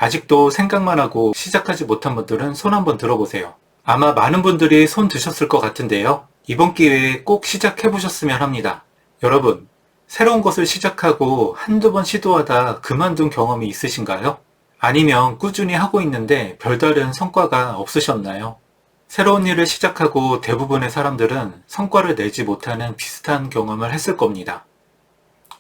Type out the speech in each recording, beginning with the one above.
아직도 생각만 하고 시작하지 못한 분들은 손 한번 들어보세요. 아마 많은 분들이 손 드셨을 것 같은데요. 이번 기회에 꼭 시작해보셨으면 합니다. 여러분, 새로운 것을 시작하고 한두 번 시도하다 그만둔 경험이 있으신가요? 아니면 꾸준히 하고 있는데 별다른 성과가 없으셨나요? 새로운 일을 시작하고 대부분의 사람들은 성과를 내지 못하는 비슷한 경험을 했을 겁니다.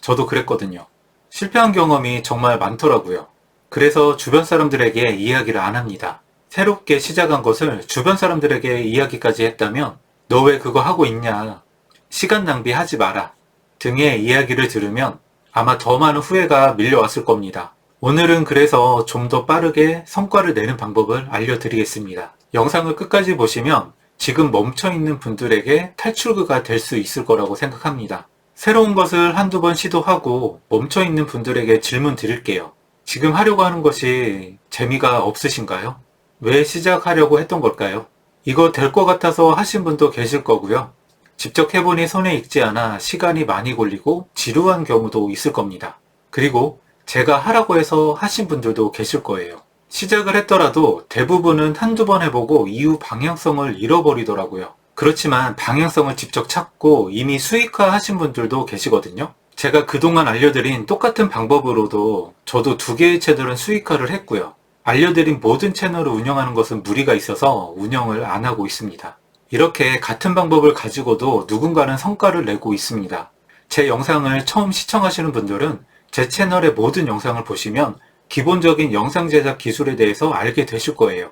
저도 그랬거든요. 실패한 경험이 정말 많더라고요. 그래서 주변 사람들에게 이야기를 안 합니다. 새롭게 시작한 것을 주변 사람들에게 이야기까지 했다면 너 왜 그거 하고 있냐? 시간 낭비하지 마라. 등의 이야기를 들으면 아마 더 많은 후회가 밀려왔을 겁니다. 오늘은 그래서 좀 더 빠르게 성과를 내는 방법을 알려드리겠습니다. 영상을 끝까지 보시면 지금 멈춰있는 분들에게 탈출구가 될 수 있을 거라고 생각합니다. 새로운 것을 한두 번 시도하고 멈춰있는 분들에게 질문 드릴게요. 지금 하려고 하는 것이 재미가 없으신가요? 왜 시작하려고 했던 걸까요? 이거 될 것 같아서 하신 분도 계실 거고요. 직접 해보니 손에 익지 않아 시간이 많이 걸리고 지루한 경우도 있을 겁니다. 그리고 제가 하라고 해서 하신 분들도 계실 거예요. 시작을 했더라도 대부분은 한두 번 해보고 이후 방향성을 잃어버리더라고요. 그렇지만 방향성을 직접 찾고 이미 수익화 하신 분들도 계시거든요. 제가 그동안 알려드린 똑같은 방법으로도 저도 2개의 채널은 수익화를 했고요. 알려드린 모든 채널을 운영하는 것은 무리가 있어서 운영을 안 하고 있습니다. 이렇게 같은 방법을 가지고도 누군가는 성과를 내고 있습니다. 제 영상을 처음 시청하시는 분들은 제 채널의 모든 영상을 보시면 기본적인 영상 제작 기술에 대해서 알게 되실 거예요.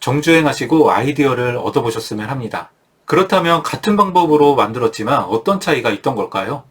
정주행하시고 아이디어를 얻어보셨으면 합니다. 그렇다면 같은 방법으로 만들었지만 어떤 차이가 있던 걸까요?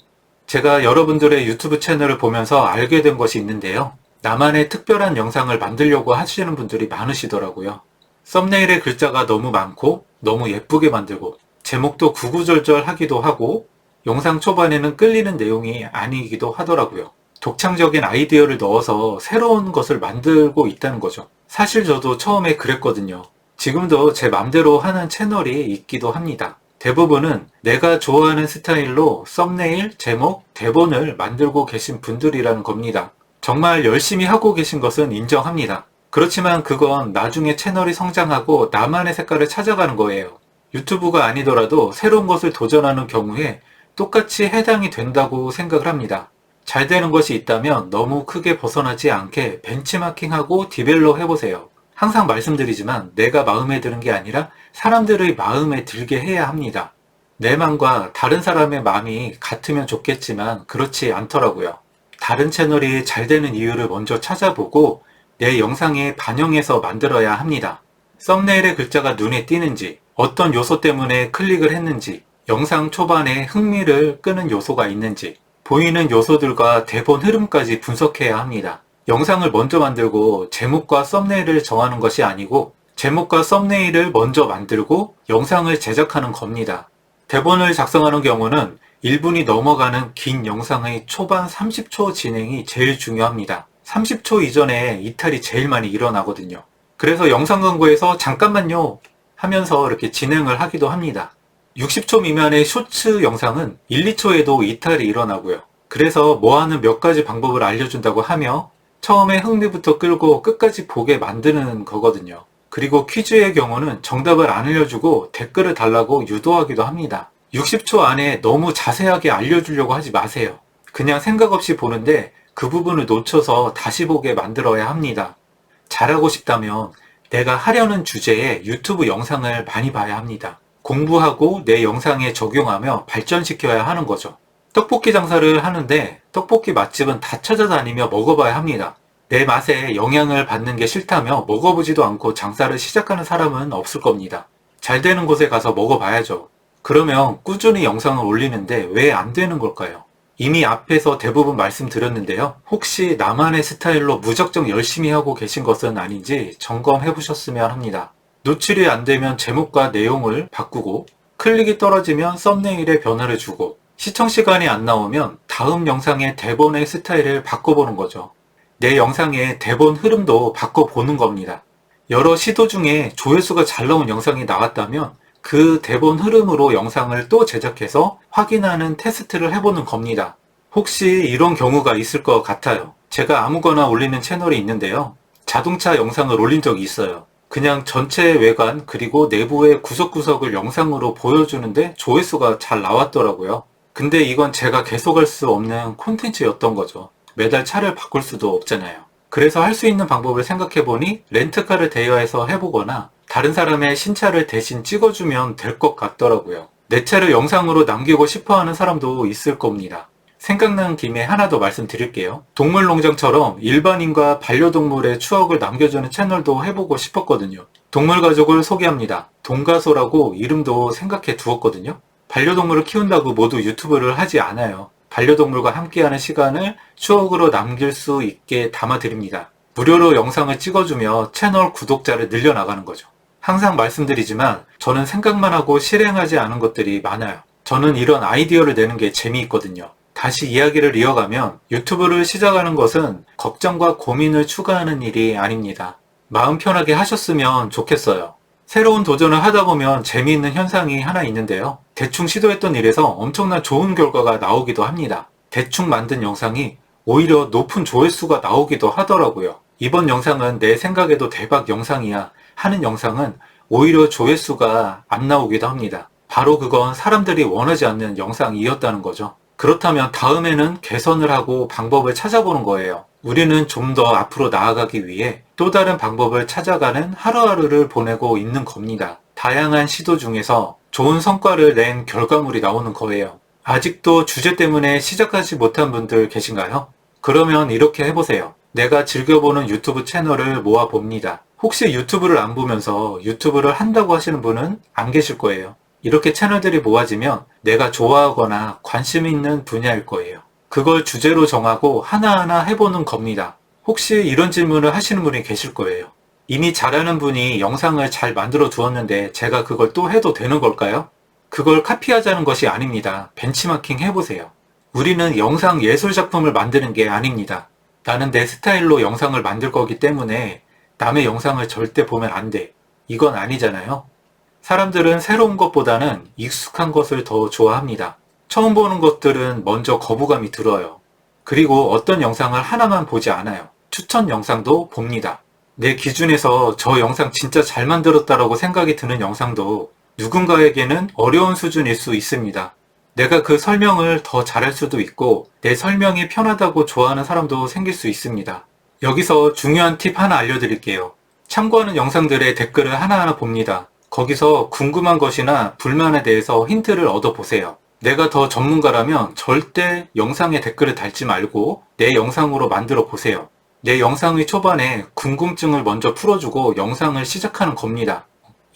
제가 여러분들의 유튜브 채널을 보면서 알게 된 것이 있는데요. 나만의 특별한 영상을 만들려고 하시는 분들이 많으시더라고요. 썸네일의 글자가 너무 많고 너무 예쁘게 만들고 제목도 구구절절 하기도 하고 영상 초반에는 끌리는 내용이 아니기도 하더라고요. 독창적인 아이디어를 넣어서 새로운 것을 만들고 있다는 거죠. 사실 저도 처음에 그랬거든요. 지금도 제 맘대로 하는 채널이 있기도 합니다. 대부분은 내가 좋아하는 스타일로 썸네일, 제목, 대본을 만들고 계신 분들이라는 겁니다. 정말 열심히 하고 계신 것은 인정합니다. 그렇지만 그건 나중에 채널이 성장하고 나만의 색깔을 찾아가는 거예요. 유튜브가 아니더라도 새로운 것을 도전하는 경우에 똑같이 해당이 된다고 생각을 합니다. 잘 되는 것이 있다면 너무 크게 벗어나지 않게 벤치마킹하고 디벨롭 해보세요. 항상 말씀드리지만 내가 마음에 드는 게 아니라 사람들의 마음에 들게 해야 합니다. 내 마음과 다른 사람의 마음이 같으면 좋겠지만 그렇지 않더라고요. 다른 채널이 잘 되는 이유를 먼저 찾아보고 내 영상에 반영해서 만들어야 합니다. 썸네일의 글자가 눈에 띄는지, 어떤 요소 때문에 클릭을 했는지, 영상 초반에 흥미를 끄는 요소가 있는지, 보이는 요소들과 대본 흐름까지 분석해야 합니다. 영상을 먼저 만들고 제목과 썸네일을 정하는 것이 아니고 제목과 썸네일을 먼저 만들고 영상을 제작하는 겁니다. 대본을 작성하는 경우는 1분이 넘어가는 긴 영상의 초반 30초 진행이 제일 중요합니다. 30초 이전에 이탈이 제일 많이 일어나거든요. 그래서 영상 광고에서 잠깐만요 하면서 이렇게 진행을 하기도 합니다. 60초 미만의 쇼츠 영상은 1, 2초에도 이탈이 일어나고요. 그래서 뭐하는 몇 가지 방법을 알려준다고 하며 처음에 흥미부터 끌고 끝까지 보게 만드는 거거든요. 그리고 퀴즈의 경우는 정답을 안 알려주고 댓글을 달라고 유도하기도 합니다. 60초 안에 너무 자세하게 알려주려고 하지 마세요. 그냥 생각 없이 보는데 그 부분을 놓쳐서 다시 보게 만들어야 합니다. 잘하고 싶다면 내가 하려는 주제의 유튜브 영상을 많이 봐야 합니다. 공부하고 내 영상에 적용하며 발전시켜야 하는 거죠. 떡볶이 장사를 하는데 떡볶이 맛집은 다 찾아다니며 먹어봐야 합니다. 내 맛에 영향을 받는 게 싫다며 먹어보지도 않고 장사를 시작하는 사람은 없을 겁니다. 잘 되는 곳에 가서 먹어봐야죠. 그러면 꾸준히 영상을 올리는데 왜 안 되는 걸까요? 이미 앞에서 대부분 말씀드렸는데요. 혹시 나만의 스타일로 무작정 열심히 하고 계신 것은 아닌지 점검해 보셨으면 합니다. 노출이 안 되면 제목과 내용을 바꾸고 클릭이 떨어지면 썸네일에 변화를 주고 시청 시간이 안 나오면 다음 영상의 대본의 스타일을 바꿔보는 거죠. 내 영상의 대본 흐름도 바꿔보는 겁니다. 여러 시도 중에 조회수가 잘 나온 영상이 나왔다면 그 대본 흐름으로 영상을 또 제작해서 확인하는 테스트를 해보는 겁니다. 혹시 이런 경우가 있을 것 같아요. 제가 아무거나 올리는 채널이 있는데요. 자동차 영상을 올린 적이 있어요. 그냥 전체 외관 그리고 내부의 구석구석을 영상으로 보여주는데 조회수가 잘 나왔더라고요. 근데 이건 제가 계속할 수 없는 콘텐츠였던 거죠. 매달 차를 바꿀 수도 없잖아요. 그래서 할 수 있는 방법을 생각해보니 렌트카를 대여해서 해보거나 다른 사람의 신차를 대신 찍어주면 될 것 같더라고요. 내 차를 영상으로 남기고 싶어하는 사람도 있을 겁니다. 생각난 김에 하나 더 말씀드릴게요. 동물농장처럼 일반인과 반려동물의 추억을 남겨주는 채널도 해보고 싶었거든요. 동물가족을 소개합니다. 동가소라고 이름도 생각해 두었거든요. 반려동물을 키운다고 모두 유튜브를 하지 않아요. 반려동물과 함께하는 시간을 추억으로 남길 수 있게 담아드립니다. 무료로 영상을 찍어주며 채널 구독자를 늘려나가는 거죠. 항상 말씀드리지만 저는 생각만 하고 실행하지 않은 것들이 많아요. 저는 이런 아이디어를 내는 게 재미있거든요. 다시 이야기를 이어가면 유튜브를 시작하는 것은 걱정과 고민을 추가하는 일이 아닙니다. 마음 편하게 하셨으면 좋겠어요. 새로운 도전을 하다 보면 재미있는 현상이 하나 있는데요. 대충 시도했던 일에서 엄청난 좋은 결과가 나오기도 합니다. 대충 만든 영상이 오히려 높은 조회수가 나오기도 하더라고요. 이번 영상은 내 생각에도 대박 영상이야 하는 영상은 오히려 조회수가 안 나오기도 합니다. 바로 그건 사람들이 원하지 않는 영상이었다는 거죠. 그렇다면 다음에는 개선을 하고 방법을 찾아보는 거예요. 우리는 좀 더 앞으로 나아가기 위해 또 다른 방법을 찾아가는 하루하루를 보내고 있는 겁니다. 다양한 시도 중에서 좋은 성과를 낸 결과물이 나오는 거예요. 아직도 주제 때문에 시작하지 못한 분들 계신가요? 그러면 이렇게 해보세요. 내가 즐겨보는 유튜브 채널을 모아봅니다. 혹시 유튜브를 안 보면서 유튜브를 한다고 하시는 분은 안 계실 거예요. 이렇게 채널들이 모아지면 내가 좋아하거나 관심 있는 분야일 거예요. 그걸 주제로 정하고 하나하나 해보는 겁니다. 혹시 이런 질문을 하시는 분이 계실 거예요. 이미 잘하는 분이 영상을 잘 만들어 두었는데 제가 그걸 또 해도 되는 걸까요? 그걸 카피하자는 것이 아닙니다. 벤치마킹 해보세요. 우리는 영상 예술 작품을 만드는 게 아닙니다. 나는 내 스타일로 영상을 만들 거기 때문에 남의 영상을 절대 보면 안 돼. 이건 아니잖아요. 사람들은 새로운 것보다는 익숙한 것을 더 좋아합니다. 처음 보는 것들은 먼저 거부감이 들어요. 그리고 어떤 영상을 하나만 보지 않아요. 추천 영상도 봅니다. 내 기준에서 저 영상 진짜 잘 만들었다라고 생각이 드는 영상도 누군가에게는 어려운 수준일 수 있습니다. 내가 그 설명을 더 잘할 수도 있고 내 설명이 편하다고 좋아하는 사람도 생길 수 있습니다. 여기서 중요한 팁 하나 알려드릴게요. 참고하는 영상들의 댓글을 하나하나 봅니다. 거기서 궁금한 것이나 불만에 대해서 힌트를 얻어보세요. 내가 더 전문가라면 절대 영상에 댓글을 달지 말고 내 영상으로 만들어 보세요. 내 영상의 초반에 궁금증을 먼저 풀어주고 영상을 시작하는 겁니다.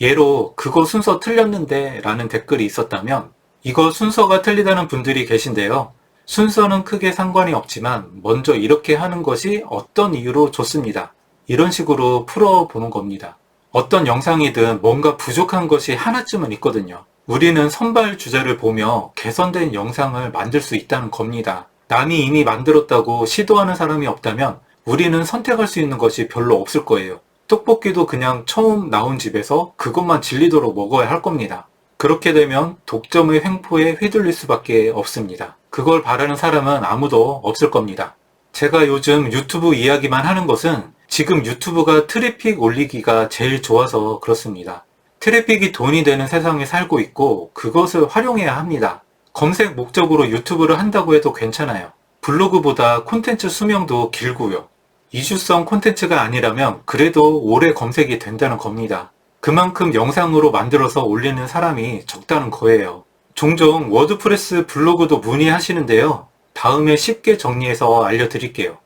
예로 그거 순서 틀렸는데 라는 댓글이 있었다면 이거 순서가 틀리다는 분들이 계신데요. 순서는 크게 상관이 없지만 먼저 이렇게 하는 것이 어떤 이유로 좋습니다. 이런 식으로 풀어보는 겁니다. 어떤 영상이든 뭔가 부족한 것이 하나쯤은 있거든요. 우리는 선발 주자를 보며 개선된 영상을 만들 수 있다는 겁니다. 남이 이미 만들었다고 시도하는 사람이 없다면 우리는 선택할 수 있는 것이 별로 없을 거예요. 떡볶이도 그냥 처음 나온 집에서 그것만 질리도록 먹어야 할 겁니다. 그렇게 되면 독점의 횡포에 휘둘릴 수밖에 없습니다. 그걸 바라는 사람은 아무도 없을 겁니다. 제가 요즘 유튜브 이야기만 하는 것은 지금 유튜브가 트래픽 올리기가 제일 좋아서 그렇습니다. 트래픽이 돈이 되는 세상에 살고 있고 그것을 활용해야 합니다. 검색 목적으로 유튜브를 한다고 해도 괜찮아요. 블로그보다 콘텐츠 수명도 길고요. 이슈성 콘텐츠가 아니라면 그래도 오래 검색이 된다는 겁니다. 그만큼 영상으로 만들어서 올리는 사람이 적다는 거예요. 종종 워드프레스 블로그도 문의하시는데요. 다음에 쉽게 정리해서 알려드릴게요.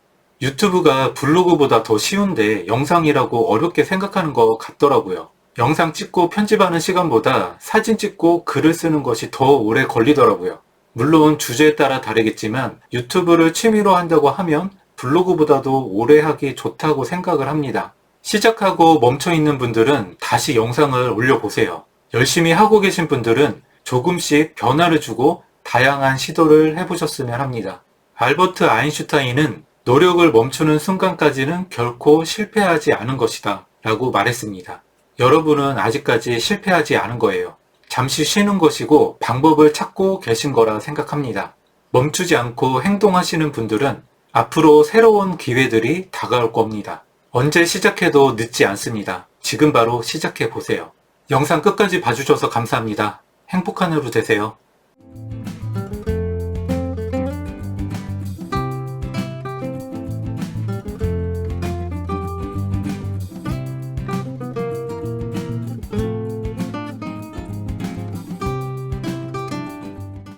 유튜브가 블로그보다 더 쉬운데 영상이라고 어렵게 생각하는 것 같더라고요. 영상 찍고 편집하는 시간보다 사진 찍고 글을 쓰는 것이 더 오래 걸리더라고요. 물론 주제에 따라 다르겠지만 유튜브를 취미로 한다고 하면 블로그보다도 오래 하기 좋다고 생각을 합니다. 시작하고 멈춰있는 분들은 다시 영상을 올려보세요. 열심히 하고 계신 분들은 조금씩 변화를 주고 다양한 시도를 해보셨으면 합니다. 알버트 아인슈타인은 노력을 멈추는 순간까지는 결코 실패하지 않은 것이다 라고 말했습니다. 여러분은 아직까지 실패하지 않은 거예요. 잠시 쉬는 것이고 방법을 찾고 계신 거라 생각합니다. 멈추지 않고 행동하시는 분들은 앞으로 새로운 기회들이 다가올 겁니다. 언제 시작해도 늦지 않습니다. 지금 바로 시작해 보세요. 영상 끝까지 봐주셔서 감사합니다. 행복한 하루 되세요.